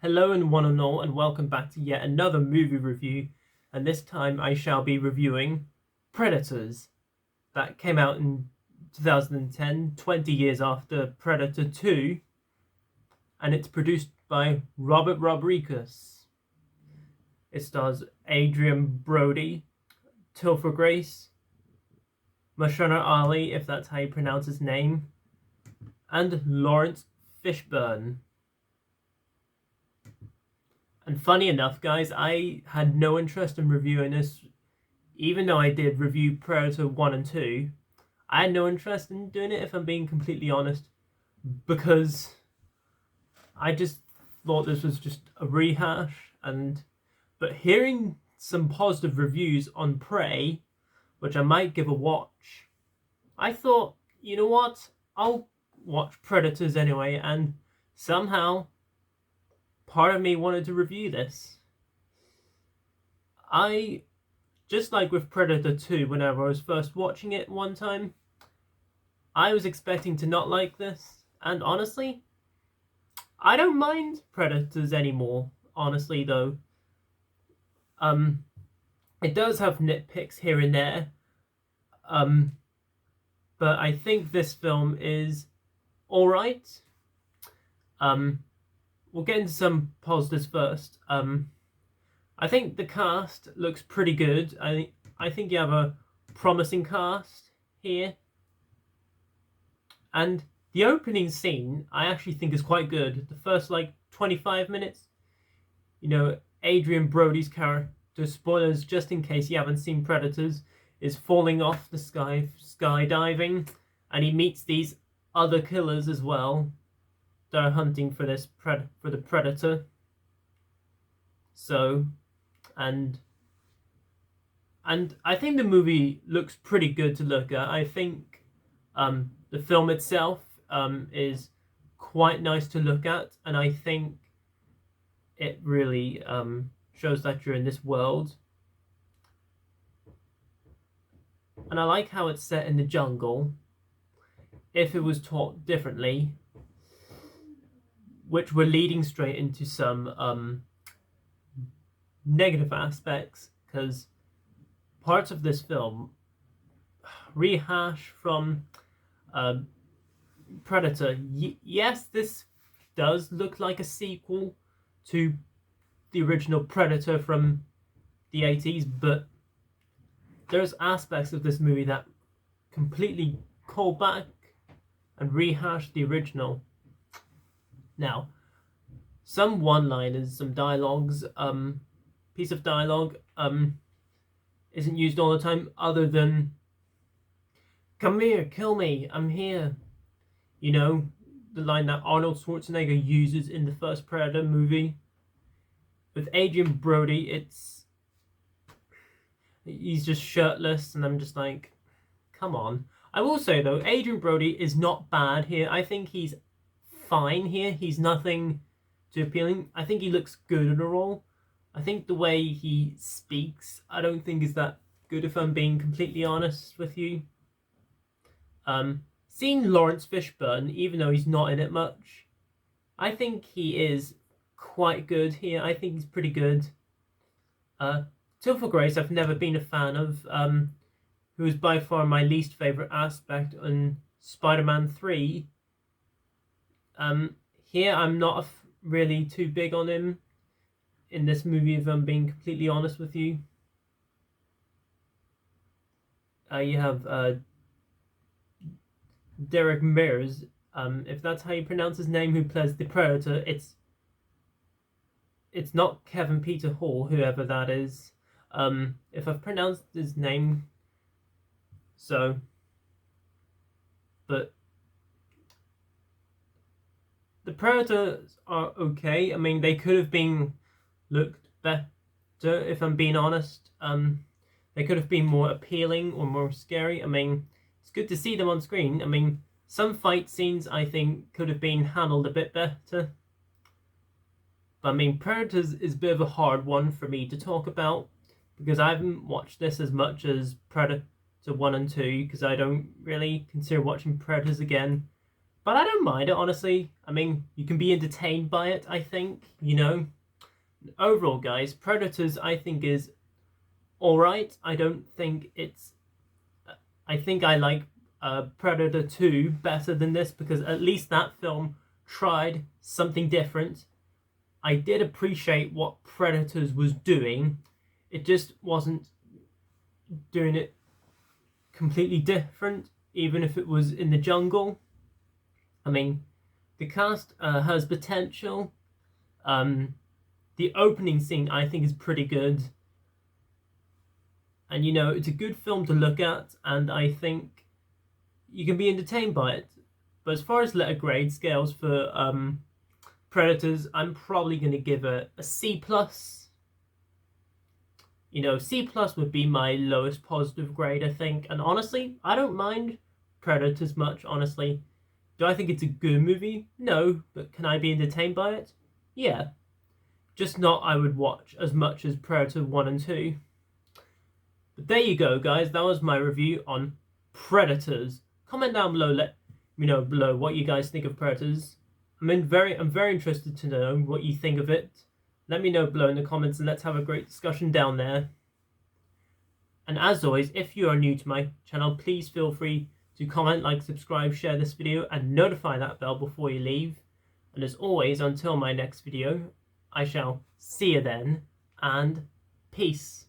Hello and one and all, and welcome back to yet another movie review, and this time I shall be reviewing Predators, that came out in 2010, 20 years after Predator 2, and it's produced by Robert Rodriguez. It stars Adrian Brody, Topher Grace, Mahershala Ali, if that's how you pronounce his name, and Lawrence Fishburne. And funny enough, guys, I had no interest in reviewing this, even though I did review Predator 1 and 2. I had no interest in doing it, if I'm being completely honest, because I just thought this was just a rehash. But hearing some positive reviews on Prey, which I might give a watch, I thought, you know what? I'll watch Predators anyway, and somehow part of me wanted to review this. I, just like with Predator 2, whenever I was first watching it one time, I was expecting to not like this, and honestly, I don't mind Predators anymore, honestly though. It does have nitpicks here and there, but I think this film is alright. We'll get into some positives first. I think the cast looks pretty good. I think you have a promising cast here. And the opening scene, I actually think is quite good. The first, 25 minutes, Adrian Brody's character, spoilers just in case you haven't seen Predators, is falling off the skydiving, and he meets these other killers as well. They're hunting for the Predator. So, and I think the movie looks pretty good to look at. I think the film itself is quite nice to look at, and I think it really shows that you're in this world. And I like how it's set in the jungle. If it was taught differently, which we're leading straight into some negative aspects, because parts of this film rehash from Predator. Yes, this does look like a sequel to the original Predator from the 80s, but there's aspects of this movie that completely call back and rehash the original. Now, some one-liners, some dialogues, piece of dialogue isn't used all the time, other than "Come here, kill me, I'm here." The line that Arnold Schwarzenegger uses in the first Predator movie. With Adrian Brody, he's just shirtless, and I'm just like, come on. I will say though, Adrian Brody is not bad here. I think he's fine here. He's nothing too appealing. I think he looks good in a role. I think the way he speaks, I don't think is that good, if I'm being completely honest with you. Seeing Lawrence Fishburne, even though he's not in it much, I think he is quite good here. I think he's pretty good. Topher Grace, I've never been a fan of, who is by far my least favourite aspect in Spider-Man 3. Here I'm not really too big on him in this movie, if I'm being completely honest with you. You have Derek Mears, if that's how you pronounce his name, who plays the Predator. It's not Kevin Peter Hall, whoever that is, if I've pronounced his name. So, but the Predators are okay. I mean, they could have been looked better, if I'm being honest. They could have been more appealing or more scary. I mean, it's good to see them on screen. I mean, some fight scenes I think could have been handled a bit better. But I mean, Predators is a bit of a hard one for me to talk about, because I haven't watched this as much as Predator 1 and 2, because I don't really consider watching Predators again But I don't mind it, honestly. I mean, you can be entertained by it, I think, you know. Overall, guys, Predators, I think, is alright. I don't think it's... I think I like Predator 2 better than this, because at least that film tried something different. I did appreciate what Predators was doing. It just wasn't doing it completely different, even if it was in the jungle. I mean, the cast has potential. The opening scene, I think, is pretty good. And, you know, it's a good film to look at, and I think you can be entertained by it. But as far as letter grade scales for Predators, I'm probably going to give it a C+. You know, C+ would be my lowest positive grade, I think. And honestly, I don't mind Predators much, honestly. Do I think it's a good movie? No. But can I be entertained by it? Yeah. Just not I would watch as much as Predator 1 and 2. But there you go, guys. That was my review on Predators. Comment down below, let me know below what you guys think of Predators. I'm very interested to know what you think of it. Let me know below in the comments, and let's have a great discussion down there. And as always, if you are new to my channel, please feel free to comment, like, subscribe, share this video, and notify that bell before you leave. And as always, until my next video, I shall see you then, and peace.